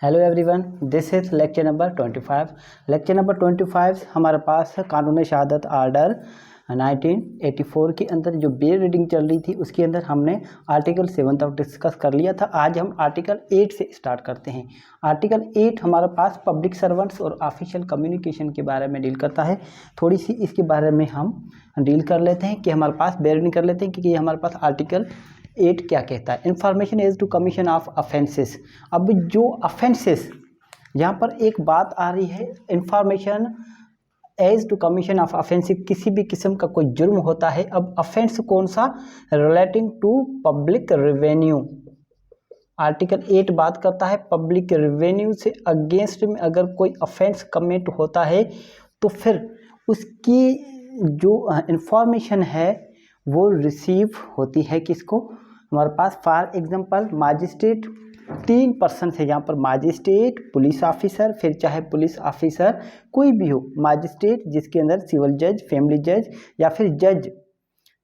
Hello everyone, this is lecture number 25। Lecture number 25 हमारे पास है कानून शहादत आर्डर 1984 के अंदर जो बेल रीडिंग चल रही थी उसके अंदर हमने आर्टिकल 7 तक डिस्कस कर लिया था। आज हम आर्टिकल 8 से स्टार्ट करते हैं। आर्टिकल 8 हमारे पास पब्लिक सर्वेंट्स और ऑफिशियल कम्युनिकेशन के बारे में डील करता है। थोड़ी सी इसके बारे में हम डील कर लेते हैं कि हमारे पास बेल रीडिंग कर लेते हैं कि हमारे पास आर्टिकल 8 क्या कहता है। Information as to commission of offences. अब जो अफेंसेस यहाँ पर एक बात आ रही है, information as to commission of offence, किसी भी किस्म का कोई जुर्म होता है। अब अफेंस कौन सा? Relating to public revenue. Article 8 बात करता है पब्लिक रेवेन्यू से अगेंस्ट में अगर कोई अफेंस कमिट होता है तो फिर उसकी जो इंफॉर्मेशन है वो रिसीव होती है किसको? हमारे पास फॉर एग्जांपल मजिस्ट्रेट, 3 पर्सन है यहाँ पर, मजिस्ट्रेट, पुलिस ऑफिसर, फिर चाहे पुलिस ऑफिसर कोई भी हो, मजिस्ट्रेट जिसके अंदर सिविल जज, फैमिली जज या फिर जज,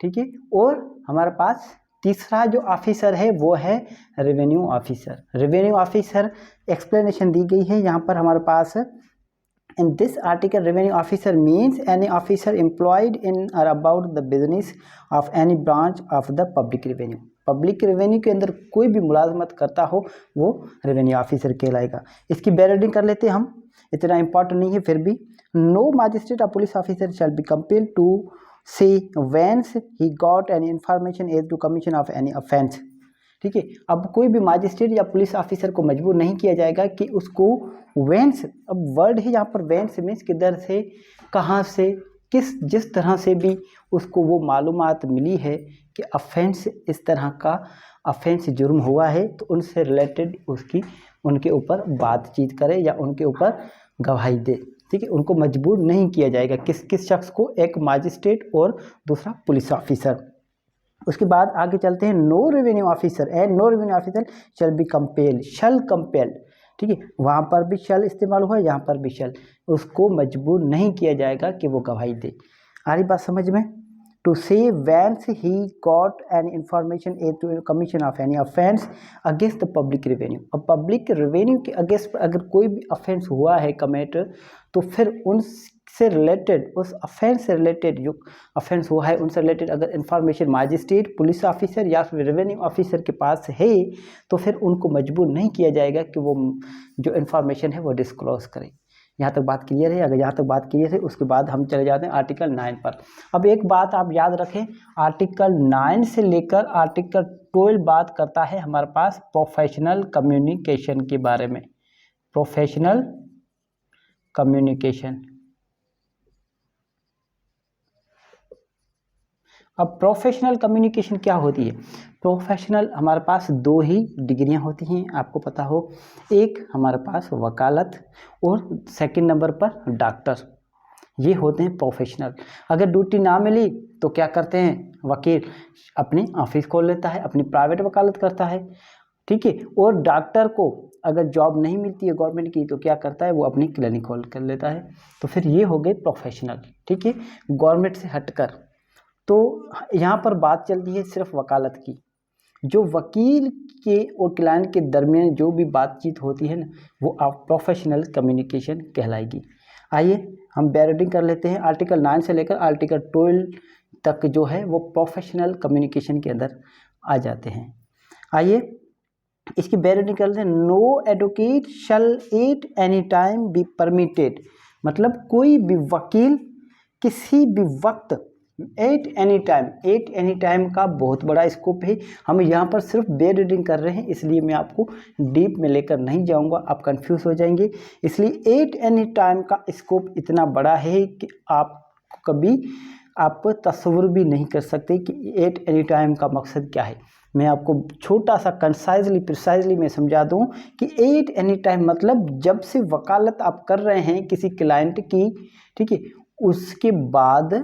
ठीक है। और हमारे पास तीसरा जो ऑफिसर है वो है revenue officer. Revenue officer explanation दी गई है यहाँ पर हमारे पास। In this article, revenue officer means any officer employed in or about the business of any branch of the public revenue. Public revenue के अंदर कोई भी मुलाजमत करता हो वो रेवेन्यू ऑफिसर कहलाएगा। इसकी बैरिडिंग कर लेते हैं हम, इतना इंपॉर्टेंट नहीं है फिर भी। No magistrate or police officer shall be compelled to say whence he got any information as to commission of any offence, ठीक है। अब कोई भी मजिस्ट्रेट या पुलिस ऑफिसर को मजबूर नहीं किया जाएगा कि उसको वेंस, अब वर्ड है यहाँ पर वेंस मीन्स किधर से, कहाँ से, जिस तरह से भी उसको वो मालूमात मिली है कि अफेंस, इस तरह का अफेंस जुर्म हुआ है तो उनसे रिलेटेड उनके ऊपर बातचीत करे या उनके ऊपर गवाही दे, ठीक है। उनको मजबूर नहीं किया जाएगा किस शख्स को? एक मजिस्ट्रेट और दूसरा पुलिस ऑफिसर। उसके बाद आगे चलते हैं। No revenue officer and no revenue officer shall be compel, shall compel, ठीक है। वहाँ पर भी शल इस्तेमाल हुआ, यहाँ पर भी शल। उसको मजबूर नहीं किया जाएगा कि वो गवाही दे। आ रही बात समझ में? टू से whence he got an information a to commission of any offence against the public revenue. अब पब्लिक रेवेन्यू के अगेंस्ट अगर कोई भी ऑफेंस हुआ है कमिट तो फिर उनसे रिलेटेड, उस ऑफेंस से रिलेटेड जो ऑफेंस हुआ है उनसे रिलेटेड अगर इंफॉर्मेशन मजिस्ट्रेट, पुलिस ऑफिसर या फिर रेवेन्यू ऑफिसर के पास है तो फिर उनको मजबूर नहीं किया जाएगा कि वो जो इंफॉर्मेशन है वो डिस्क्लोज करें। यहाँ तक बात क्लियर है? अगर यहाँ तक बात क्लियर है उसके बाद हम चले जाते हैं आर्टिकल 9 पर। अब एक बात आप याद रखें, आर्टिकल 9 से लेकर आर्टिकल 12 बात करता है हमारे पास प्रोफेशनल कम्युनिकेशन के बारे में। Professional communication. अब प्रोफेशनल कम्युनिकेशन क्या होती है? प्रोफेशनल हमारे पास 2 ही डिग्रियां होती हैं, आपको पता हो। एक हमारे पास वकालत और सेकंड नंबर पर डॉक्टर, ये होते हैं प्रोफेशनल। अगर ड्यूटी ना मिली तो क्या करते हैं? वकील अपनी ऑफिस खोल लेता है, अपनी प्राइवेट वकालत करता है, ठीक है। और डॉक्टर को अगर जॉब नहीं मिलती है गवर्नमेंट की तो क्या करता है? वो अपनी क्लिनिक खोल कर लेता है। तो फिर ये हो गए प्रोफेशनल, ठीक है, गवर्नमेंट से हटकर। तो यहाँ पर बात चलती है सिर्फ वकालत की। जो वकील के और क्लाइंट के दरमियान जो भी बातचीत होती है ना वो आप प्रोफेशनल कम्युनिकेशन कहलाएगी। आइए हम बैरिडिंग कर लेते हैं। आर्टिकल 9 से लेकर आर्टिकल 12 तक जो है वो प्रोफेशनल कम्युनिकेशन के अंदर आ जाते हैं। आइए इसकी बैरिडिंग कर लेते हैं। No advocate shall at any time be permitted, मतलब कोई भी वकील किसी भी वक्त, at any time, at any time का बहुत बड़ा स्कोप है। हम यहाँ पर सिर्फ बे रीडिंग कर रहे हैं इसलिए मैं आपको डीप में लेकर नहीं जाऊँगा, आप कंफ्यूज हो जाएंगे। इसलिए एट एनी टाइम का स्कोप इतना बड़ा है कि आप कभी आप तस्वुर भी नहीं कर सकते कि एट एनी टाइम का मकसद क्या है। मैं आपको छोटा सा प्रिसाइजली मैं समझा दूं कि एट एनी टाइम मतलब जब से वकालत आप कर रहे हैं किसी क्लाइंट की, ठीक है, उसके बाद,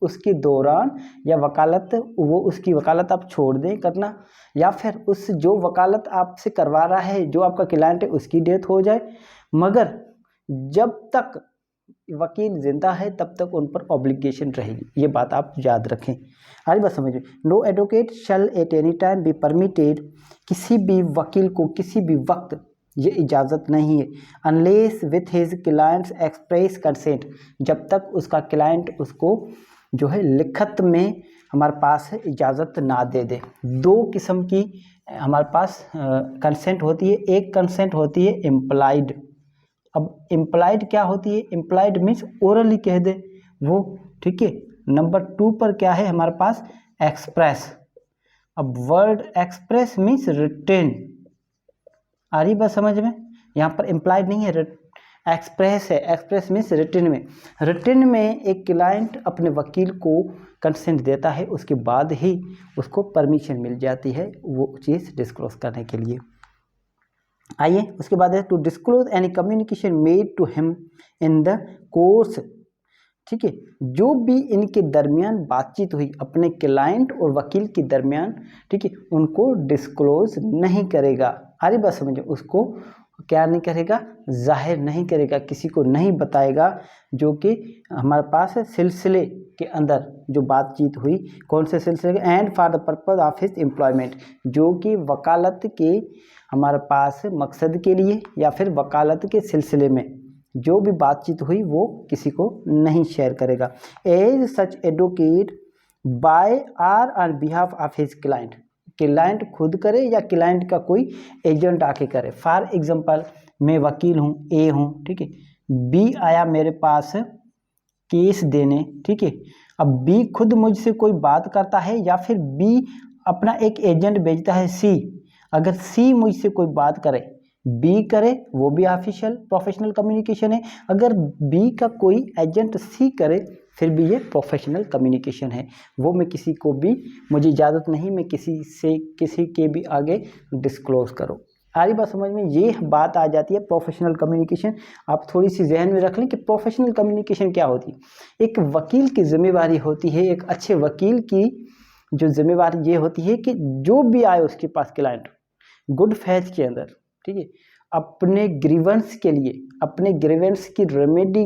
उसके दौरान या वकालत, वो उसकी वकालत आप छोड़ दें करना, या फिर उस जो वकालत आपसे करवा रहा है, जो आपका क्लाइंट है, उसकी डेथ हो जाए, मगर जब तक वकील जिंदा है तब तक उन पर ऑब्लिगेशन रहेगी। ये बात आप याद रखें। आज बात समझिए। No advocate shall at any time be permitted, किसी भी वकील को किसी भी वक्त ये इजाज़त नहीं है। Unless with his clients express consent, जब तक उसका क्लाइंट उसको जो है लिखत में हमारे पास इजाज़त ना दे दे। दो किस्म की हमारे पास कंसेंट होती है। एक कंसेंट होती है इम्प्लाइड। अब इम्प्लाइड क्या होती है? इम्प्लाइड मीन्स ओरली कह दे वो, ठीक है। नंबर 2 पर क्या है हमारे पास? एक्सप्रेस। अब वर्ड एक्सप्रेस मीन्स रिटेन। आ रही बात समझ में? यहाँ पर इम्प्लाइड नहीं है, एक्सप्रेस है। एक्सप्रेस मीन्स रिटन में। रिटन में एक क्लाइंट अपने वकील को कंसेंट देता है, उसके बाद ही उसको परमिशन मिल जाती है वो चीज़ डिस्क्लोज करने के लिए। आइए उसके बाद है to disclose any communication made to him in the course, ठीक है। जो भी इनके दरमियान बातचीत हुई अपने क्लाइंट और वकील के दरमियान, ठीक है, उनको डिस्क्लोज नहीं करेगा। आ रही बात समझो? उसको क्या नहीं करेगा? जाहिर नहीं करेगा, किसी को नहीं बताएगा। जो कि हमारे पास है सिलसिले के अंदर जो बातचीत हुई, कौन से सिलसिले के? And for the purpose of his employment, जो कि वकालत के हमारे पास मकसद के लिए या फिर वकालत के सिलसिले में जो भी बातचीत हुई वो किसी को नहीं शेयर करेगा। As such advocate by or on behalf of his client, client खुद करे या क्लाइंट का कोई एजेंट आके करे। फॉर एग्जांपल मैं वकील हूँ, ए हूँ, ठीक है, बी आया मेरे पास केस देने, ठीक है। अब बी खुद मुझसे कोई बात करता है या फिर बी अपना एक एजेंट भेजता है सी। अगर सी मुझसे कोई बात करे, बी करे, वो भी ऑफिशियल प्रोफेशनल कम्युनिकेशन है। अगर बी का कोई एजेंट सी करे फिर भी ये प्रोफेशनल कम्युनिकेशन है। वो मैं किसी को भी, मुझे इजाज़त नहीं मैं किसी से किसी के भी आगे डिस्क्लोज करो। सारी बात समझ में? ये बात आ जाती है प्रोफेशनल कम्युनिकेशन। आप थोड़ी सी जहन में रख लें कि प्रोफेशनल कम्युनिकेशन क्या होती है। एक वकील की जिम्मेवारी होती है, एक अच्छे वकील की जो जिम्मेवारी ये होती है कि जो भी आए उसके पास क्लाइंट गुड फेथ के अंदर, ठीक है, अपने ग्रीवेंस के लिए, अपने ग्रीवेंस की रेमेडी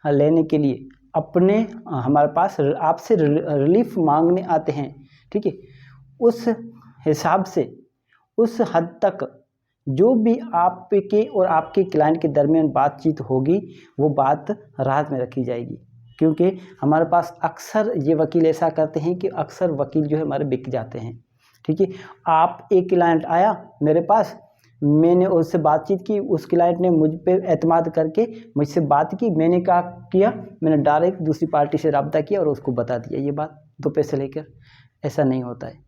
लेने के लिए, अपने हमारे पास आपसे रिलीफ मांगने आते हैं, ठीक है, उस हिसाब से उस हद तक जो भी आपके और आपके क्लाइंट के दरमियान बातचीत होगी वो बात रात में रखी जाएगी। क्योंकि हमारे पास अक्सर ये वकील ऐसा करते हैं कि अक्सर वकील जो है हमारे बिक जाते हैं, ठीक है। आप एक क्लाइंट आया मेरे पास, मैंने उससे बातचीत की, उस क्लाइंट ने मुझ पे एतमाद करके मुझसे बात की, मैंने क्या किया, मैंने डायरेक्ट दूसरी पार्टी से रब्ता किया और उसको बता दिया ये बात 2 पैसे लेकर। ऐसा नहीं होता है,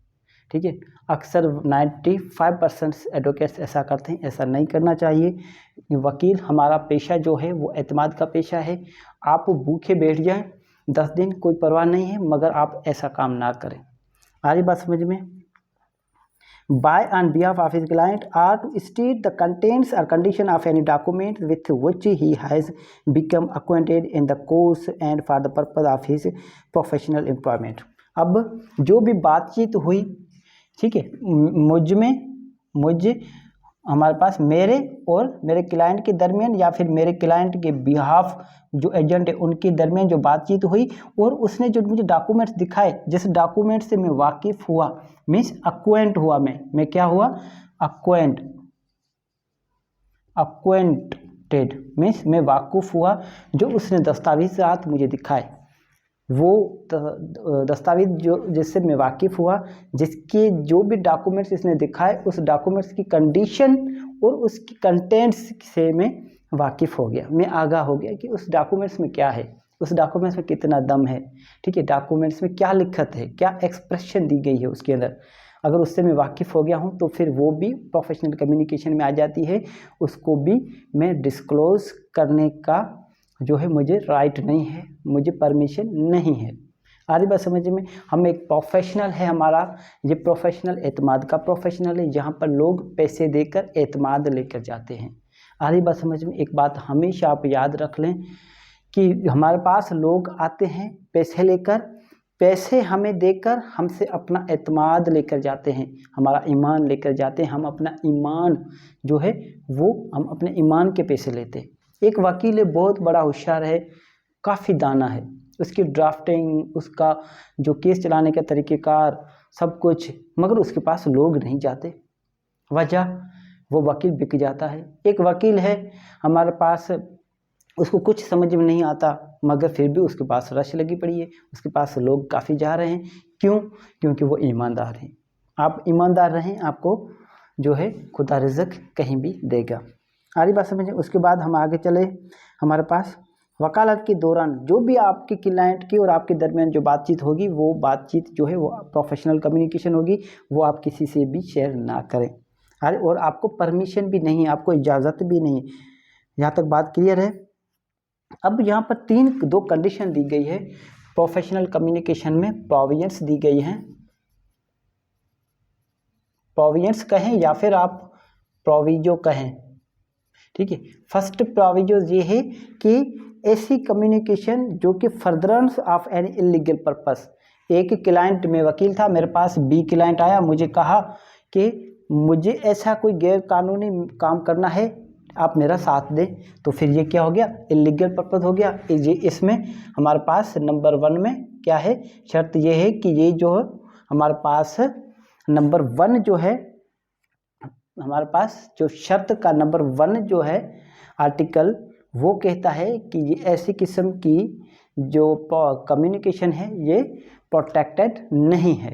ठीक है। अक्सर 95% एडवोकेट्स ऐसा करते हैं, ऐसा नहीं करना चाहिए। वकील हमारा पेशा जो है वो एतमाद का पेशा है। आप भूखे बैठ जाएं 10 दिन कोई परवाह नहीं है, मगर आप ऐसा काम ना करें। आ रही बात समझ में? By on behalf of his client or to state the contents or condition of any document with which he has become acquainted in the course and for the purpose of his professional employment। अब जो भी बातचीत हुई, ठीक है, मुझ हमारे पास मेरे और मेरे क्लाइंट के दरमियान या फिर मेरे क्लाइंट के बिहाफ जो एजेंट है उनके दरमियान जो बातचीत हुई और उसने जो मुझे डॉक्यूमेंट्स दिखाए, जिस डॉक्यूमेंट से मैं वाकिफ हुआ, मीन्स अक्वेंट हुआ, मैं क्या हुआ? अक्वेंटेड मीन्स मैं वाकिफ हुआ। जो उसने दस्तावेज़ात मुझे दिखाए वो दस्तावेज जो जिससे मैं वाकिफ़ हुआ, जिसके जो भी डॉक्यूमेंट्स इसने दिखाए उस डॉक्यूमेंट्स की कंडीशन और उसकी कंटेंट्स से मैं वाकिफ़ हो गया, मैं आगाह हो गया कि उस डॉक्यूमेंट्स में क्या है, उस डॉक्यूमेंट्स में कितना दम है, ठीक है, डॉक्यूमेंट्स में क्या लिखत है, क्या एक्सप्रेशन दी गई है उसके अंदर। अगर उससे मैं वाकिफ़ हो गया हूँ तो फिर वो भी प्रोफेशनल कम्युनिकेशन में आ जाती है। उसको भी मैं डिस्क्लोज़ करने का जो है मुझे राइट नहीं है, मुझे परमिशन नहीं है। आ रही बात समझ में? हम एक प्रोफेशनल है, हमारा ये प्रोफेशनल एतमाद का प्रोफेशनल है, जहाँ पर लोग पैसे देकर एतमाद लेकर जाते हैं। आ रही बात समझ में? एक बात हमेशा आप याद रख लें कि हमारे पास लोग आते हैं पैसे लेकर, पैसे हमें देकर हमसे अपना एतमाद लेकर जाते हैं, हमारा ईमान लेकर जाते हैं। हम अपना ईमान जो है वो हम अपने ईमान के पैसे लेते हैं। एक वकील है, बहुत बड़ा होशियार है, काफ़ी दाना है, उसकी ड्राफ्टिंग, उसका जो केस चलाने का तरीक़ेकार सब कुछ, मगर उसके पास लोग नहीं जाते। वजह वो वकील बिक जाता है। एक वकील है हमारे पास, उसको कुछ समझ में नहीं आता, मगर फिर भी उसके पास रश लगी पड़ी है, उसके पास लोग काफ़ी जा रहे हैं। क्यों? क्योंकि वो ईमानदार हैं। आप ईमानदार रहें, आपको जो है खुदा रिज़्क कहीं भी देगा। आरी बात समझें। उसके बाद हम आगे चले, हमारे पास वकालत के दौरान जो भी आपके क्लाइंट की और आपके दरमियान जो बातचीत होगी, वो बातचीत जो है वो प्रोफेशनल कम्युनिकेशन होगी, वो आप किसी से भी शेयर ना करें। अरे और आपको परमिशन भी नहीं, आपको इजाज़त भी नहीं। यहाँ तक बात क्लियर है। अब यहाँ पर दो कंडीशन दी गई है प्रोफेशनल कम्युनिकेशन में, प्रोविजंस दी गई हैं। प्रोविजंस कहें या फिर आप प्रोविजो कहें, ठीक है। फर्स्ट प्रोविजो ये है कि ऐसी कम्युनिकेशन जो कि furtherance of any illegal purpose. एक क्लाइंट में वकील था, मेरे पास बी क्लाइंट आया, मुझे कहा कि मुझे ऐसा कोई गैर कानूनी काम करना है, आप मेरा साथ दें, तो फिर ये क्या हो गया? इलीगल पर्पस हो गया। ये इसमें हमारे पास नंबर 1 में क्या है? शर्त ये है कि ये जो हमारे पास नंबर 1 जो है, हमारे पास जो शर्त का नंबर 1 जो है आर्टिकल, वो कहता है कि ये ऐसी किस्म की जो कम्युनिकेशन है ये प्रोटेक्टेड नहीं है,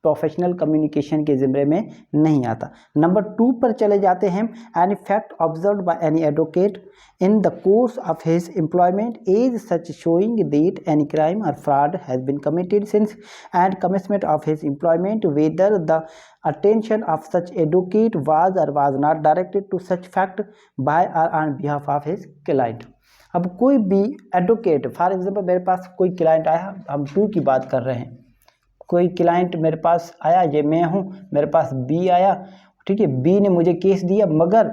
प्रोफेशनल कम्युनिकेशन के ज़िम्मे में नहीं आता। नंबर 2 पर चले जाते हैं। Any fact observed by any advocate in the course of his employment is such showing that any crime or fraud has been committed since and commencement of his employment, whether the attention of such advocate was or was not directed to such fact by or on behalf of his client। अब कोई भी advocate, for example मेरे पास कोई client आया, हम 2 की बात कर रहे हैं, कोई क्लाइंट मेरे पास आया, ये मैं हूँ, मेरे पास बी आया, ठीक है, बी ने मुझे केस दिया, मगर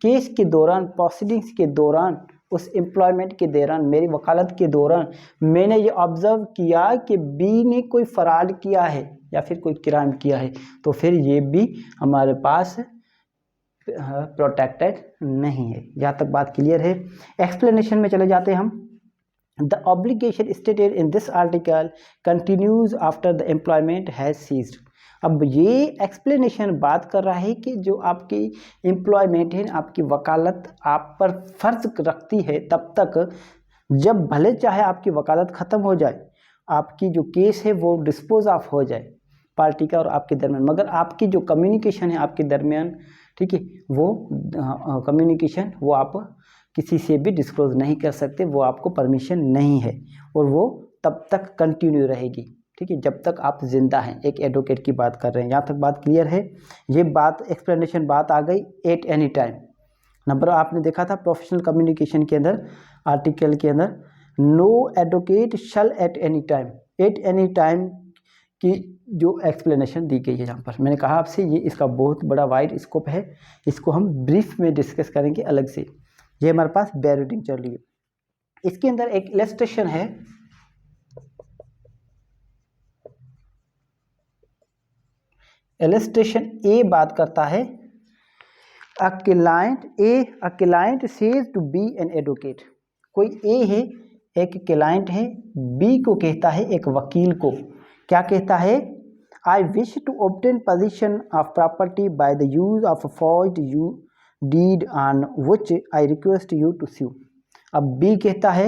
केस के दौरान, प्रोसीडिंग्स के दौरान, उस एम्प्लॉयमेंट के दौरान, मेरी वकालत के दौरान मैंने ये ऑब्ज़र्व किया कि बी ने कोई फ्रॉड किया है या फिर कोई क्राइम किया है, तो फिर ये भी हमारे पास प्रोटेक्टेड नहीं है। यहाँ तक बात क्लियर है। एक्सप्लेनेशन में चले जाते हैं हम। The obligation stated in this article continues after the employment has ceased। अब ये एक्सप्लेनेशन बात कर रहा है कि जो आपकी एम्प्लॉयमेंट है, आपकी वकालत आप पर फ़र्ज रखती है तब तक, जब भले चाहे आपकी वकालत ख़त्म हो जाए, आपकी जो केस है वो डिस्पोज ऑफ हो जाए पार्टी का और आपके दरमियान, मगर आपकी जो कम्युनिकेशन है आपके दरमियान, ठीक है, वो कम्युनिकेशन वो आप किसी से भी डिस्क्लोज नहीं कर सकते, वो आपको परमिशन नहीं है, और वो तब तक कंटिन्यू रहेगी, ठीक है, जब तक आप जिंदा हैं। एक एडवोकेट की बात कर रहे हैं। यहाँ तक बात क्लियर है। ये बात एक्सप्लेनेशन बात आ गई। एट एनी टाइम नंबर आपने देखा था प्रोफेशनल कम्युनिकेशन के अंदर, आर्टिकल के अंदर, no advocate shall at any time, at any time की जो एक्सप्लेनेशन दी गई है यहाँ पर, मैंने कहा आपसे ये इसका बहुत बड़ा वाइड स्कोप है, इसको हम ब्रीफ में डिस्कस करेंगे अलग से। ये हमारे पास बेयर रीडिंग चल रही है, इसके अंदर एक इलस्ट्रेशन है। इलस्ट्रेशन ए बात करता है a client says to be an advocate. कोई ए है, एक क्लाइंट है, बी को कहता है, एक वकील को क्या कहता है? I wish to obtain position of property by the use of a forged deed on which I request you to sue. अब बी कहता है,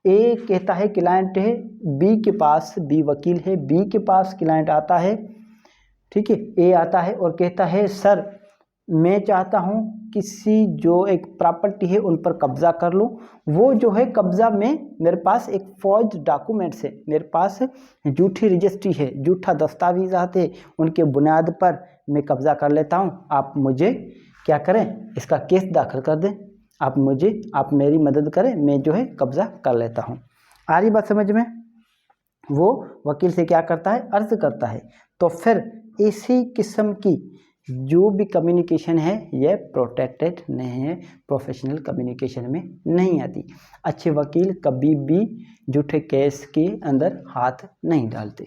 ए कहता है क्लाइंट है, बी के पास, बी वकील है, बी के पास क्लाइंट आता है, ठीक है, ए आता है और कहता है सर मैं चाहता हूँ किसी जो एक प्रॉपर्टी है उन पर कब्जा कर लूँ। वो जो है कब्जा में मेरे पास एक फौज डॉक्यूमेंट्स है, मेरे पास झूठी रजिस्ट्री है, झूठा दस्तावेज आते, उनके बुनियाद पर मैं कब्जा कर लेता हूँ। आप मुझे क्या करें, इसका केस दाखिल कर दें, आप मेरी मदद करें, मैं जो है कब्जा कर लेता हूँ। आ रही बात समझ में? वो वकील से क्या करता है, अर्ज करता है। तो फिर इसी किस्म की जो भी कम्युनिकेशन है ये प्रोटेक्टेड नहीं है, प्रोफेशनल कम्युनिकेशन में नहीं आती। अच्छे वकील कभी भी झूठे केस के अंदर हाथ नहीं डालते।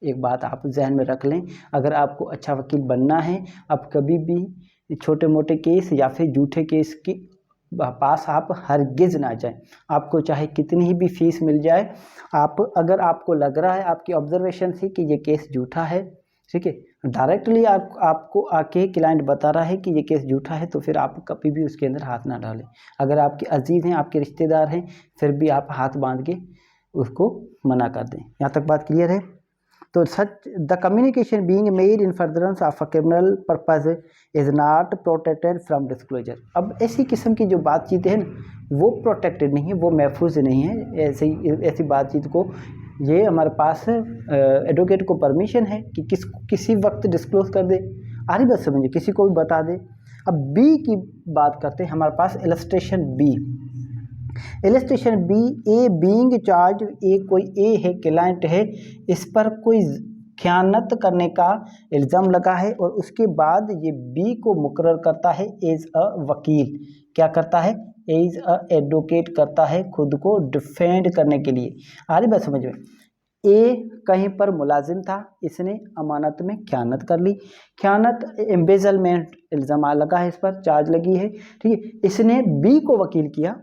एक बात आप जहन में रख लें, अगर आपको अच्छा वकील बनना है, आप कभी भी छोटे मोटे केस या फिर झूठे केस की पास आप हरगिज़ ना जाएं। आपको चाहे कितनी ही भी फीस मिल जाए, अगर आपको लग रहा है आपकी ऑब्जर्वेशन से कि ये केस झूठा है, ठीक है, डायरेक्टली आपको आके क्लाइंट बता रहा है कि ये केस झूठा है, तो फिर आप कभी भी उसके अंदर हाथ ना डालें। अगर आपके अजीज़ हैं, आपके रिश्तेदार हैं, फिर भी आप हाथ बांध के उसको मना कर दें। यहाँ तक बात क्लियर है? तो सच the communication being made in furtherance of a criminal purpose is not protected from disclosure. अब ऐसी किस्म की जो बातचीत है ना, वो प्रोटेक्टेड नहीं है, वो महफूज नहीं है। ऐसी बातचीत को ये हमारे पास एडवोकेट को परमिशन है कि किसी वक्त डिस्क्लोज कर दे। आ रही बात समझिए, किसी को भी बता दे। अब बी की बात करते हैं, हमारे पास illustration B. Illustration B, A being charge, A कोई ए है, क्लाइंट है, इस पर कोई खयानत करने का इल्ज़ाम लगा है और उसके बाद ये बी को मुकर्रर करता है एज अ वकील। क्या करता है? एज अ एडवोकेट करता है, खुद को डिफेंड करने के लिए। आ रही बात समझ में? ए कहीं पर मुलाजिम था, इसने अमानत में खयानत कर ली, खयानत एम्बेजलमेंट इल्ज़ाम लगा है, इस पर चार्ज लगी है, ठीक है। इसने बी को वकील किया,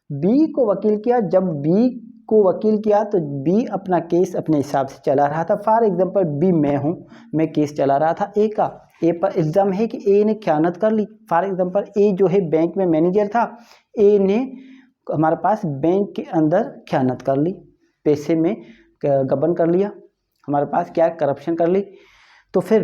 बी को वकील किया। जब बी को वकील किया तो बी अपना केस अपने हिसाब से चला रहा था। फॉर एग्जांपल बी मैं हूँ, मैं केस चला रहा था ए का। ए पर इल्ज़ाम है कि ए ने खयानत कर ली। फॉर एग्जांपल ए जो है बैंक में मैनेजर था, ए ने हमारे पास बैंक के अंदर खयानत कर ली, पैसे में गबन कर लिया, हमारे पास क्या करप्शन कर ली। तो फिर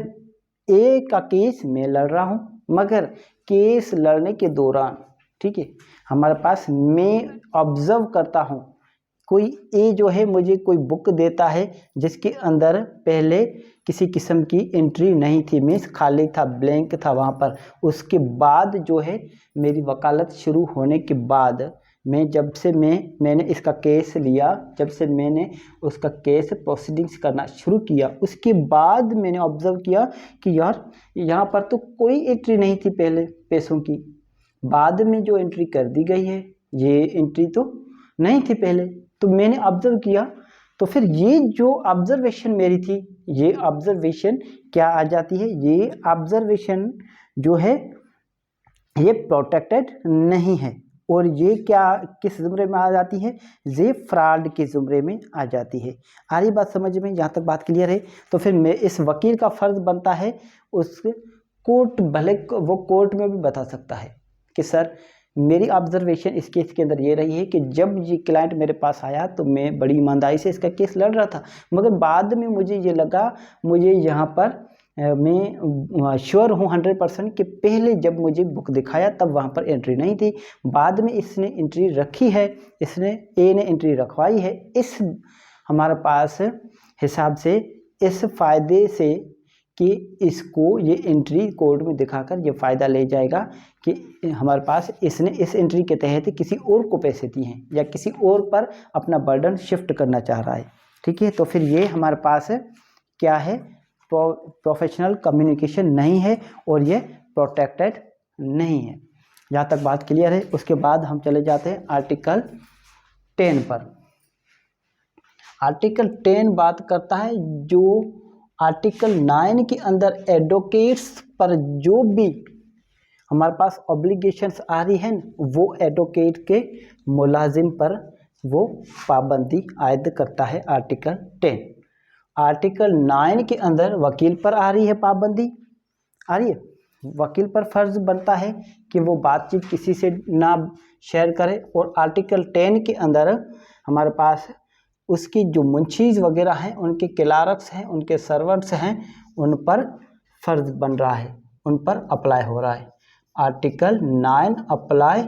ए का केस मैं लड़ रहा हूँ, मगर केस लड़ने के दौरान, ठीक है, हमारे पास मैं ऑब्जर्व करता हूँ, कोई ए जो है मुझे कोई बुक देता है जिसके अंदर पहले किसी किस्म की एंट्री नहीं थी, मीन्स खाली था, ब्लैंक था वहाँ पर। उसके बाद जो है मेरी वकालत शुरू होने के बाद जब से मैंने इसका केस लिया, जब से मैंने उसका केस प्रोसीडिंग्स करना शुरू किया, उसके बाद मैंने ऑब्जर्व किया कि यार यहाँ पर तो कोई एंट्री नहीं थी पहले पैसों की, बाद में जो एंट्री कर दी गई है ये एंट्री तो नहीं थी पहले। तो मैंने ऑब्जर्व किया, तो फिर ये जो ऑब्जर्वेशन मेरी थी, ये ऑब्जर्वेशन क्या आ जाती है? ये ऑब्जर्वेशन जो है ये प्रोटेक्टेड नहीं है, और ये क्या किस ज़ुमरे में आ जाती है? ये फ्रॉड के ज़ुमरे में आ जाती है। आ रही बात समझ में? यहाँ तक बात क्लियर है? तो फिर मैं इस वकील का फ़र्ज़ बनता है उस कोर्ट, भले वो कोर्ट में भी बता सकता है कि सर मेरी ऑब्जर्वेशन इस केस के अंदर ये रही है कि जब ये क्लाइंट मेरे पास आया तो मैं बड़ी ईमानदारी से इसका केस लड़ रहा था, मगर बाद में मुझे ये लगा, मुझे यहाँ पर मैं श्योर हूँ 100% कि पहले जब मुझे बुक दिखाया तब वहाँ पर एंट्री नहीं थी, बाद में इसने एंट्री रखी है, इसने ए ने एंट्री रखवाई है। इस हमारे पास हिसाब से इस फ़ायदे से कि इसको ये एंट्री कोर्ट में दिखाकर ये फ़ायदा ले जाएगा कि हमारे पास इसने इस एंट्री के तहत किसी और को पैसे दिए हैं या किसी और पर अपना बर्डन शिफ्ट करना चाह रहा है, ठीक है। तो फिर ये हमारे पास क्या है? प्रोफेशनल कम्युनिकेशन नहीं है और ये प्रोटेक्टेड नहीं है। यहाँ तक बात क्लियर है? उसके बाद हम चले जाते हैं आर्टिकल 10 पर। आर्टिकल 10 बात करता है जो आर्टिकल 9 के अंदर एडवोकेट्स पर जो भी हमारे पास ऑब्लिगेशंस आ रही हैं, वो एडवोकेट के मुलाजिम पर वो पाबंदी आयद करता है आर्टिकल 10। आर्टिकल 9 के अंदर वकील पर आ रही है पाबंदी, आ रही है, वकील पर फ़र्ज़ बनता है कि वो बातचीत किसी से ना शेयर करे। और आर्टिकल 10 के अंदर हमारे पास उसकी जो मुंशीज़ वगैरह हैं, उनके क्लार्क्स हैं, उनके सर्वेंट्स हैं, उन पर फ़र्ज़ बन रहा है, उन पर अप्लाई हो रहा है। Article 9 apply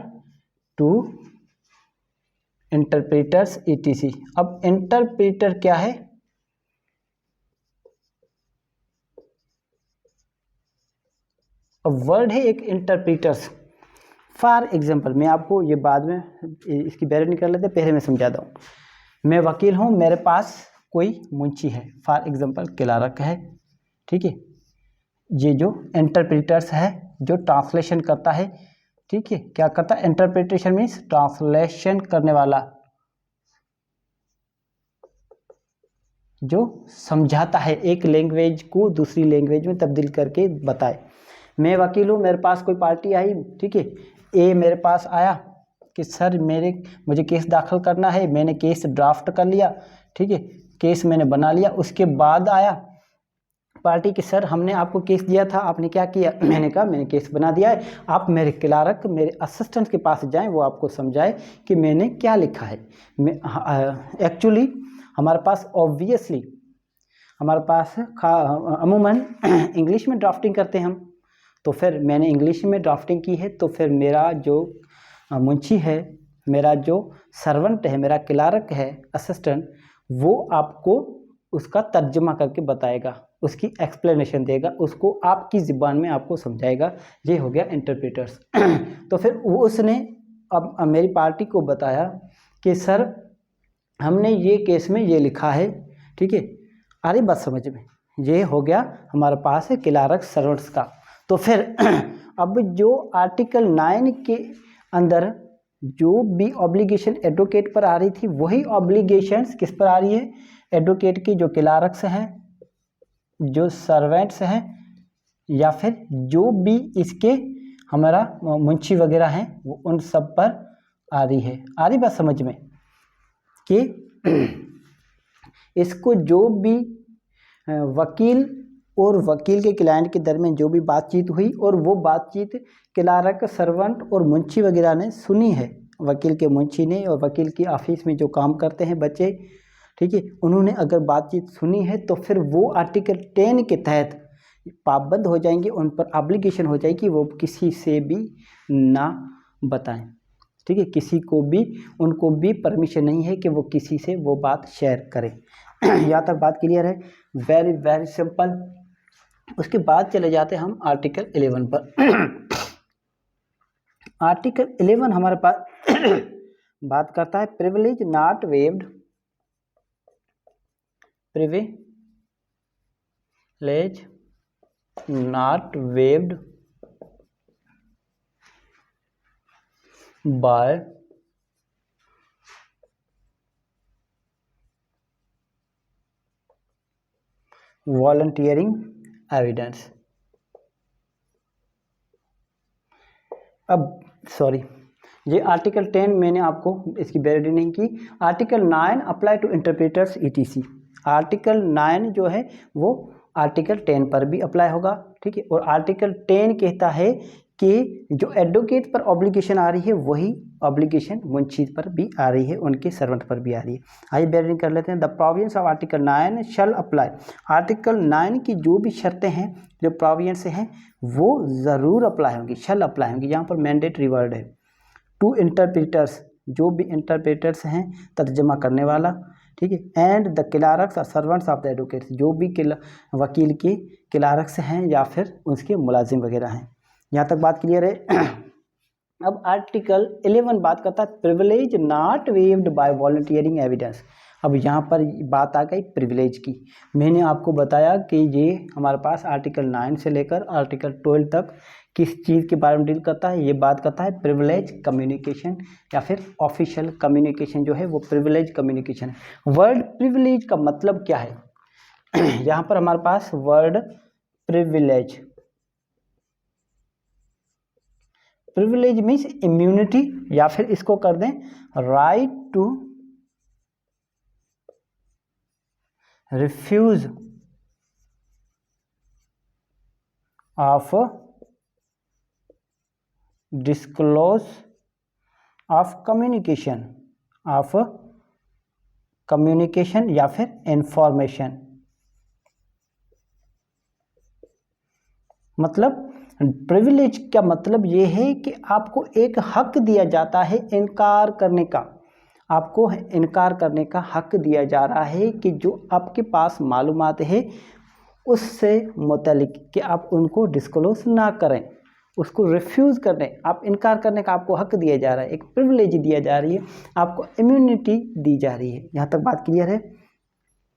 to interpreters ETC। अब इंटरप्रेटर क्या है? अब वर्ड है एक इंटरप्रेटर्स। फॉर एग्जांपल मैं आपको ये बाद में इसकी बैरियर निकाल लेते, पहले मैं समझाता हूँ। मैं वकील हूँ, मेरे पास कोई मुंशी है, फॉर एग्जांपल क्लार्क है, ठीक है। ये जो इंटरप्रेटर्स है जो ट्रांसलेशन करता है, ठीक है, क्या करता है? इंटरप्रिटेशन मीन्स ट्रांसलेशन करने वाला, जो समझाता है, एक लैंग्वेज को दूसरी लैंग्वेज में तब्दील करके बताए। मैं वकील हूँ, मेरे पास कोई पार्टी आई, ठीक है, ए मेरे पास आया कि सर मुझे केस दाखिल करना है, मैंने केस ड्राफ्ट कर लिया, ठीक है, केस मैंने बना लिया। उसके बाद आया पार्टी कि सर हमने आपको केस दिया था, आपने क्या किया? मैंने कहा मैंने केस बना दिया है, आप मेरे क्लार्क मेरे असिस्टेंट के पास जाएं, वो आपको समझाए कि मैंने क्या लिखा है। एक्चुअली हमारे पास ऑब्वियसली हमारे पास अमूमन इंग्लिश में ड्राफ्टिंग करते हैं हम, तो फिर मैंने इंग्लिश में ड्राफ्टिंग की है, तो फिर मेरा जो मुंशी है, मेरा जो सर्वेंट है, मेरा क्लार्क है, असिस्टेंट, वो आपको उसका तर्जमा करके बताएगा, उसकी एक्सप्लेनेशन देगा, उसको आपकी ज़ुबान में आपको समझाएगा। ये हो गया इंटरप्रेटर्स। तो फिर वो उसने अब मेरी पार्टी को बताया कि सर हमने ये केस में ये लिखा है, ठीक है, आ रही बात समझ में? ये हो गया हमारे पास है क्लार्क सर्वेंट्स का। तो फिर अब जो आर्टिकल 9 के अंदर जो भी ऑब्लिगेशन एडवोकेट पर आ रही थी, वही ऑब्लिगेशंस किस पर आ रही है? एडवोकेट की जो क्लार्क्स हैं, जो सर्वेंट्स हैं, या फिर जो भी इसके हमारा मुंशी वगैरह हैं, वो उन सब पर आ रही है। आ रही बात समझ में कि इसको जो भी वकील और वकील के क्लाइंट के दरमियान जो भी बातचीत हुई, और वो बातचीत क्लार्क, सर्वेंट और मुंशी वगैरह ने सुनी है, वकील के मुंशी ने और वकील की ऑफिस में जो काम करते हैं बच्चे, ठीक है, उन्होंने अगर बातचीत सुनी है, तो फिर वो आर्टिकल 10 के तहत पाबंद हो जाएंगे, उन पर ऑब्लिगेशन हो जाएगी, वो किसी से भी ना बताएं, ठीक है, किसी को भी, उनको भी परमिशन नहीं है कि वो किसी से वो बात शेयर करें। यहाँ तक बात क्लियर है? Very very simple. उसके बाद चले जाते हैं हम आर्टिकल 11 पर। आर्टिकल 11 हमारे पास बात करता है privilege not waived, privilege not waived by volunteering evidence. अब सॉरी, ये आर्टिकल 10 मैंने आपको इसकी बैरिटी नहीं की। Article 9 apply to interpreters ETC. Article 9 जो है वो आर्टिकल 10 पर भी अप्लाई होगा, ठीक है। और आर्टिकल 10 कहता है कि जो एडवोकेट पर ऑब्लिगेशन आ रही है, वही ऑब्लिगेशन मुंशी पर भी आ रही है, उनके सर्वेंट पर भी आ रही है। आइए बैरिटी कर लेते हैं। The provisions of article 9 shall apply. Article 9 की जो भी शर्तें हैं, जो प्रोविजंस हैं, वो ज़रूर अप्लाई होंगी, शैल अप्लाई होंगी। यहाँ पर मैंडेटरी वर्ड है। टू इंटरप्रेटर्स, जो भी इंटरप्रेटर्स हैं, तर्जमा करने वाला, ठीक है। And the Clarks servants of the advocates, जो भी वकील के क्लार्क्स हैं या फिर उसके मुलाजिम वगैरह हैं। यहाँ तक बात क्लियर है? अब आर्टिकल 11 बात करता है privilege not waived by volunteering evidence. अब यहाँ पर बात आ गई प्रिविलेज की। मैंने आपको बताया कि ये हमारे पास आर्टिकल 9 से लेकर आर्टिकल 12 तक किस चीज़ के बारे में डील करता है? ये बात करता है प्रिविलेज कम्युनिकेशन या फिर ऑफिशियल कम्युनिकेशन जो है वो प्रिविलेज कम्युनिकेशन है। वर्ड प्रिविलेज का मतलब क्या है? यहाँ पर हमारे पास word privilege, privilege means immunity, या फिर इसको कर दें right to refuse of disclose of communication या फिर इंफॉर्मेशन। मतलब प्रिविलेज का मतलब ये है कि आपको एक हक दिया जाता है इनकार करने का, आपको इनकार करने का हक दिया जा रहा है कि जो आपके पास मालूमात है उससे मुतालिक कि आप उनको डिस्क्लोज ना करें, उसको रिफ्यूज़ कर दें, आप इनकार करने का आपको हक दिया जा रहा है, एक प्रिविलेज दिया जा रही है, आपको इम्यूनिटी दी जा रही है। यहाँ तक बात क्लियर है?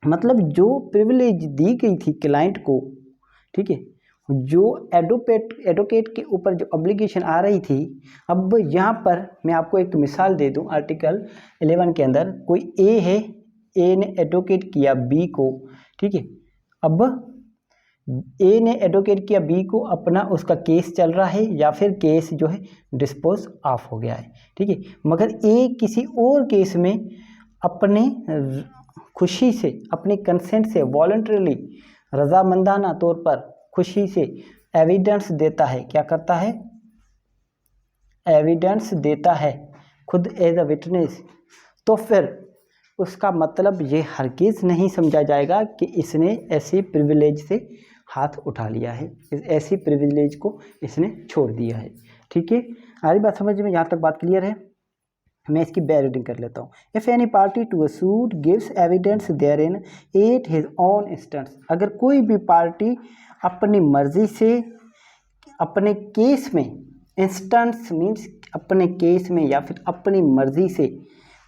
मतलब जो प्रिविलेज दी गई थी क्लाइंट को, ठीक है, जो एडवोकेट के ऊपर जो ऑब्लिगेशन आ रही थी। अब यहाँ पर मैं आपको एक मिसाल दे दूँ। आर्टिकल 11 के अंदर कोई ए है, ए ने एडवोकेट किया बी को, ठीक है। अब ए ने एडवोकेट किया बी को, अपना उसका केस चल रहा है या फिर केस जो है डिस्पोज ऑफ हो गया है, ठीक है। मगर ए किसी और केस में अपने खुशी से, अपने कंसेंट से, वॉलंटरली रजामंदाना तौर पर खुशी से एविडेंस देता है, क्या करता है, एविडेंस देता है खुद एज अ विटनेस, तो फिर उसका मतलब ये हरगिज़ नहीं समझा जाएगा कि इसने ऐसी प्रिविलेज से हाथ उठा लिया है, ऐसी प्रिविलेज को इसने छोड़ दिया है। ठीक है, आगे बात समझ में, यहाँ तक बात क्लियर है। मैं इसकी बेयर रीडिंग कर लेता हूँ। If any party to a suit gives evidence therein at his own instance, अगर कोई भी पार्टी अपनी मर्जी से अपने केस में, इंस्टेंस मीन्स अपने केस में या फिर अपनी मर्जी से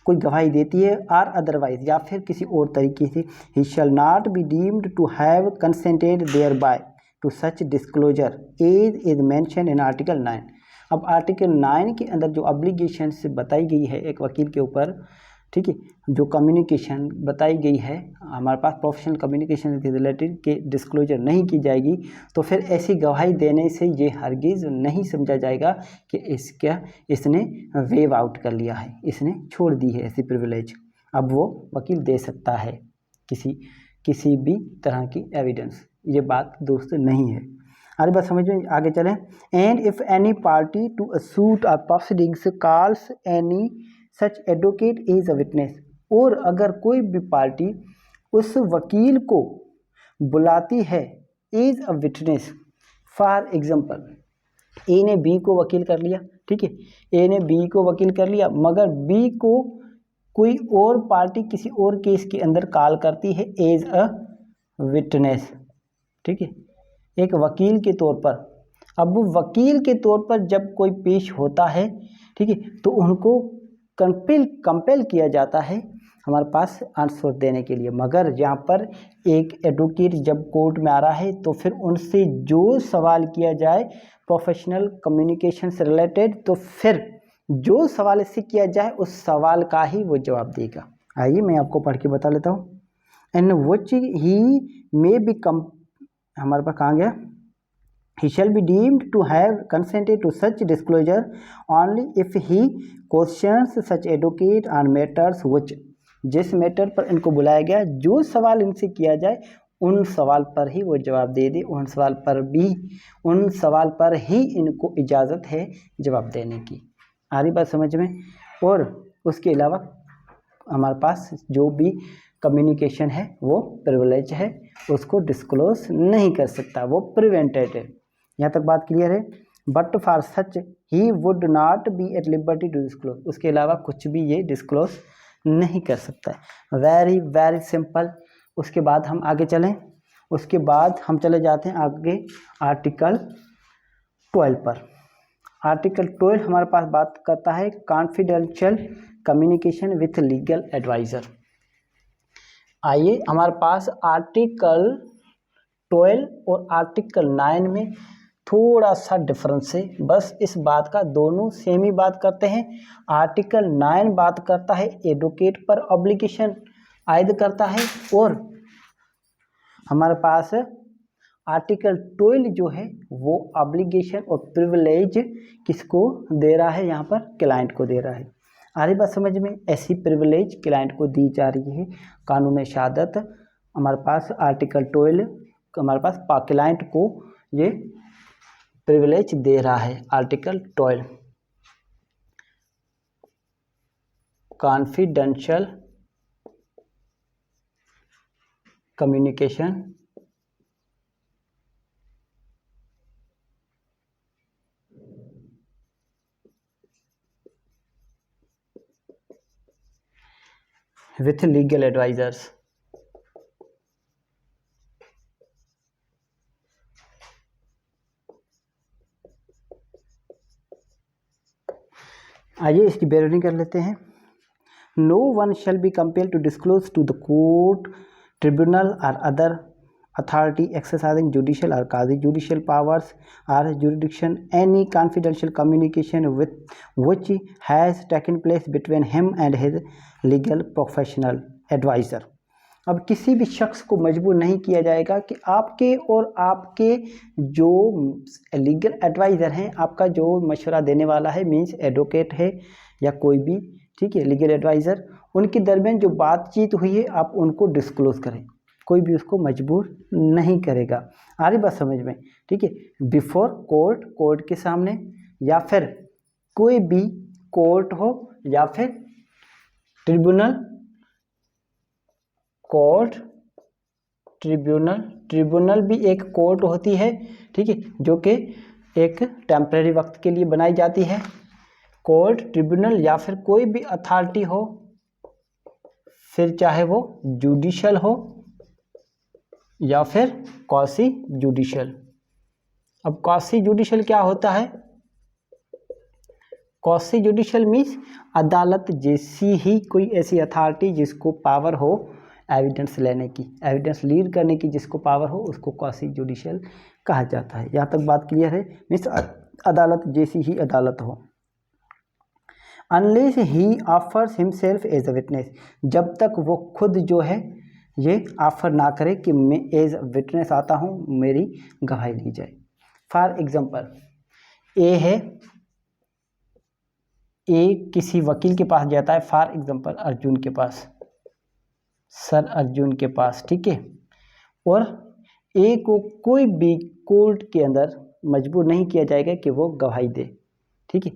कोई गवाही देती है, आर अदरवाइज या फिर किसी और तरीके से, he shall not be deemed to have consented thereby to such disclosure as is mention in article 9। अब आर्टिकल 9 के अंदर जो ऑब्लिगेशन से बताई गई है एक वकील के ऊपर, ठीक है, जो कम्युनिकेशन बताई गई है हमारे पास प्रोफेशनल कम्युनिकेशन से रिलेटेड के डिस्क्लोजर नहीं की जाएगी, तो फिर ऐसी गवाही देने से ये हरगिज़ नहीं समझा जाएगा कि इसने वेव आउट कर लिया है, इसने छोड़ दी है ऐसी प्रिविलेज। अब वो वकील दे सकता है किसी भी तरह की एविडेंस, ये बात दोस्तों नहीं है। आगे बात समझ में, आगे चलें। And if any party to a suit or proceedings calls any such advocate is a witness, और अगर कोई भी पार्टी उस वकील को बुलाती है is a witness, for example A ने बी को वकील कर लिया, ठीक है, ए ने बी को वकील कर लिया, मगर बी को कोई और पार्टी किसी और केस के अंदर कॉल करती है एज अ विटनेस, ठीक है, एक वकील के तौर पर। अब वकील के तौर पर जब कोई पेश होता है, ठीक है, तो उनको कंपेल किया जाता है हमारे पास आंसर देने के लिए, मगर यहाँ पर एक एडवोकेट जब कोर्ट में आ रहा है तो फिर उनसे जो सवाल किया जाए प्रोफेशनल कम्युनिकेशन से रिलेटेड, तो फिर जो सवाल इससे किया जाए उस सवाल का ही वो जवाब देगा। आइए मैं आपको पढ़ के बता लेता हूँ। And which he may be हमारे पास कहाँ गया, he shall be deemed to have consented to such disclosure only if he questions such advocate on matters which, जिस मैटर पर इनको बुलाया गया, जो सवाल इनसे किया जाए उन सवाल पर ही वो जवाब दे दे, उन सवाल पर ही इनको इजाज़त है जवाब देने की। आ रही बात समझ में। और उसके अलावा हमारे पास जो भी कम्युनिकेशन है वो प्रिविलेज है, उसको डिस्क्लोज नहीं कर सकता, वो प्रिवेंटेड है। यहाँ तक बात क्लियर है। But for such he would not be at liberty to disclose, उसके अलावा कुछ भी ये डिस्क्लोज नहीं कर सकता है। Very very simple. उसके बाद हम आगे चलें, उसके बाद हम चले जाते हैं आगे आर्टिकल 12 पर। आर्टिकल 12 हमारे पास बात करता है confidential communication with legal adviser. आइए, हमारे पास आर्टिकल 12 और आर्टिकल 9 में थोड़ा सा डिफरेंस है, बस इस बात का, दोनों सेम ही बात करते हैं। आर्टिकल 9 बात करता है एडवोकेट पर ऑब्लिगेशन आयद करता है, और हमारे पास आर्टिकल 12 जो है वो ऑब्लिगेशन और प्रिविलेज किसको दे रहा है, यहाँ पर क्लाइंट को दे रहा है। आ रही बात समझ में। ऐसी प्रिविलेज क्लाइंट को दी जा रही है। कानून शहादत हमारे पास आर्टिकल 12 हमारे पास क्लाइंट को ये प्रिविलेज दे रहा है। Article 12 confidential communication with legal advisors। आइए इसकी बेयरिंग कर लेते हैं। No one shall be compelled to disclose to the court, tribunal और other authority exercising judicial or quasi-judicial powers or jurisdiction any confidential communication with which has taken place between him and his legal professional advisor। अब किसी भी शख्स को मजबूर नहीं किया जाएगा कि आपके और आपके जो लीगल एडवाइज़र हैं, आपका जो मशवरा देने वाला है, मीन्स एडवोकेट है या कोई भी, ठीक है, लीगल एडवाइज़र, उनके दरमियान जो बातचीत हुई है आप उनको डिस्क्लोज करें। कोई भी उसको मजबूर नहीं करेगा। आ रही बात समझ में? ठीक है, बिफोर कोर्ट, कोर्ट के सामने, या फिर कोई भी कोर्ट हो, या फिर ट्रिब्यूनल, कोर्ट, ट्रिब्यूनल। ट्रिब्यूनल भी एक कोर्ट होती है, ठीक है, जो कि एक टेम्परेरी वक्त के लिए बनाई जाती है। कोर्ट, ट्रिब्यूनल या फिर कोई भी अथॉरिटी हो, फिर चाहे वो जुडिशल हो या फिर क्वासी जुडिशल। अब क्वासी जुडिशल क्या होता है? क्वासी जुडिशल मीन्स अदालत जैसी ही कोई ऐसी अथॉरिटी जिसको पावर हो एविडेंस लेने की, एविडेंस लीड करने की जिसको पावर हो, उसको क्वासी जुडिशल कहा जाता है। यहाँ तक बात क्लियर है? मीन्स अदालत जैसी ही अदालत हो। Unless he offers himself as a witness, जब तक वो खुद जो है ये ऑफर ना करे कि मैं एज विटनेस आता हूँ, मेरी गवाही ली जाए। फॉर एग्जांपल, ए है, ए किसी वकील के पास जाता है, फॉर एग्जांपल अर्जुन के पास, सर अर्जुन के पास, ठीक है, और ए को कोई भी कोर्ट के अंदर मजबूर नहीं किया जाएगा कि वो गवाही दे, ठीक है।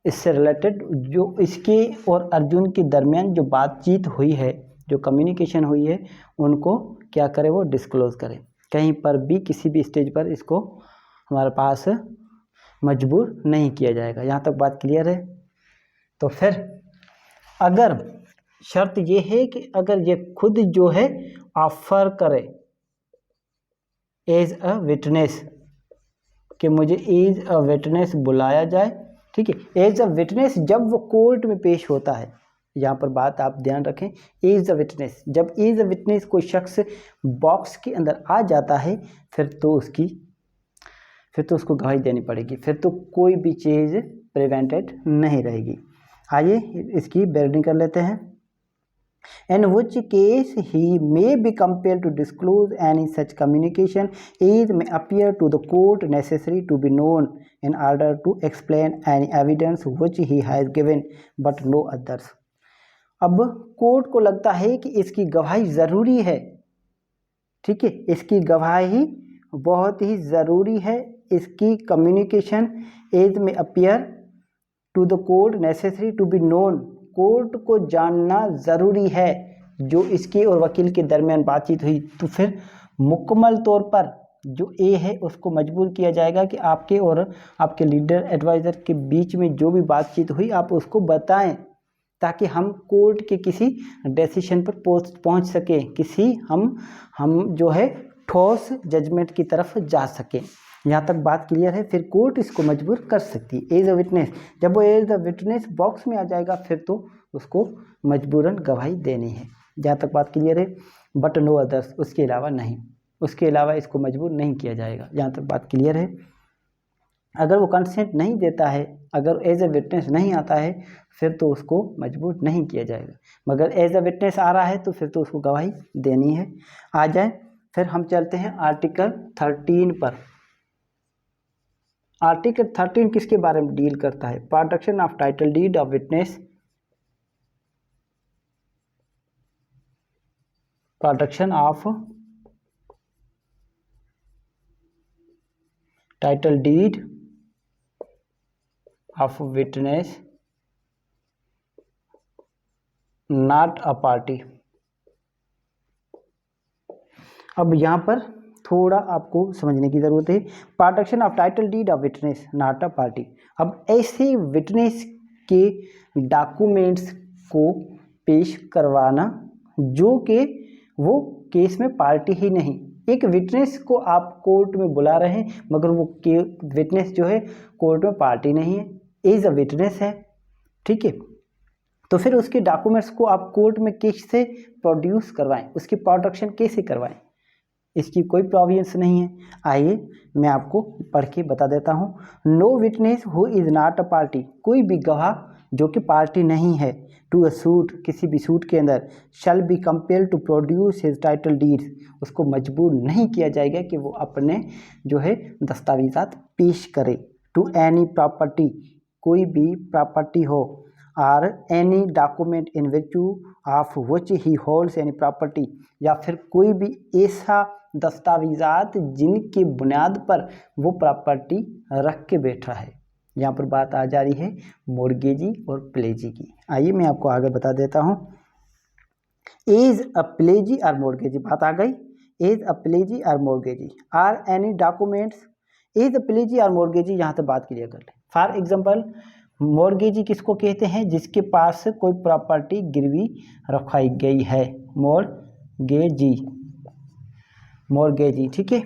इससे रिलेटेड जो इसके और अर्जुन के दरमियान जो बातचीत हुई है, जो कम्युनिकेशन हुई है, उनको क्या करे, वो डिस्क्लोज करे। कहीं पर भी किसी भी स्टेज पर इसको हमारे पास मजबूर नहीं किया जाएगा। यहाँ तक बात क्लियर है? तो फिर अगर शर्त ये है कि अगर ये खुद जो है ऑफर करे एज अ विटनेस, कि मुझे एज अ विटनेस बुलाया जाए, ठीक है, एज अ विटनेस जब वो कोर्ट में पेश होता है, यहाँ पर बात आप ध्यान रखें, एज अ विटनेस, जब एज अ विटनेस कोई शख्स बॉक्स के अंदर आ जाता है, फिर तो उसको गवाही देनी पड़ेगी, फिर तो कोई भी चीज़ प्रिवेंटेड नहीं रहेगी। आइए इसकी बैरिंग कर लेते हैं। In which case he may be compelled to disclose any such communication as may appear to the court necessary to be known in order to explain any evidence which he has given but no others। अब court को लगता है कि इसकी गवाही ज़रूरी है, ठीक है, इसकी गवाही बहुत ही ज़रूरी है, इसकी communication as may appear to the court necessary to be known, court को जानना ज़रूरी है जो इसके और वकील के दरमियान बातचीत हुई, तो फिर मुकम्मल तौर पर जो ए है उसको मजबूर किया जाएगा कि आपके और आपके लीडर एडवाइज़र के बीच में जो भी बातचीत हुई आप उसको बताएं, ताकि हम कोर्ट के किसी डिसीजन पर पहुंच सकें, किसी हम जो है ठोस जजमेंट की तरफ जा सकें। यहाँ तक बात क्लियर है? फिर कोर्ट इसको मजबूर कर सकती है एज अ विटनेस, जब वो एज अ विटनेस बॉक्स में आ जाएगा फिर तो उसको मजबूरन गवाही देनी है। जहाँ तक बात क्लियर है? बट नो अदर्स, उसके अलावा नहीं, उसके अलावा इसको मजबूर नहीं किया जाएगा। जहाँ तक बात क्लियर है? अगर वो कंसेंट नहीं देता है, अगर एज अ विटनेस नहीं आता है, फिर तो उसको मजबूर नहीं किया जाएगा, मगर एज अ विटनेस आ रहा है तो फिर तो उसको गवाही देनी है। आ जाए फिर हम चलते हैं आर्टिकल 13 पर। आर्टिकल 13 किसके बारे में डील करता है? Protection of title deed of witness, protection of title deed of witness not a party. अब यहाँ पर थोड़ा आपको समझने की ज़रूरत है। Protection of title deed of witness not a party. अब ऐसे विटनेस के डॉक्यूमेंट्स को पेश करवाना जो कि वो केस में पार्टी ही नहीं, एक विटनेस को आप कोर्ट में बुला रहे हैं मगर वो विटनेस जो है कोर्ट में पार्टी नहीं है, एज अ विटनेस है, ठीक है, तो फिर उसके डॉक्यूमेंट्स को आप कोर्ट में कैसे प्रोड्यूस करवाएं, उसकी प्रोटेक्शन कैसे करवाएं, इसकी कोई प्रोविजंस नहीं है। आइए मैं आपको पढ़ के बता देता हूँ। No witness who is not a party, कोई भी गवाह जो कि पार्टी नहीं है, टू अ सूट, किसी भी सूट के अंदर, shall be compel to produce his title deeds, उसको मजबूर नहीं किया जाएगा कि वो अपने जो है दस्तावेजात पेश करे, टू एनी प्रॉपर्टी, कोई भी प्रॉपर्टी हो, or any document in which of which he holds any property, या फिर कोई भी ऐसा दस्तावेजात जिनकी बुनियाद पर वो प्रॉपर्टी रख के बैठा है। यहाँ पर बात आ जा रही है मॉर्गेजी और प्लेजी की। आइए मैं आपको आगे बता देता हूँ। एज अ प्लेजी और मॉर्गेजी, बात आ गई। एज अ प्लेजी और mortgagee or any documents, as a pledgee और मॉर्गेजी यहाँ से बात क्लियर कर लें। फॉर एग्जांपल मॉर्गेजी किसको कहते हैं? जिसके पास कोई प्रॉपर्टी गिरवी रखाई गई है, मॉर्गेजी, मॉर्गेजी, ठीक है।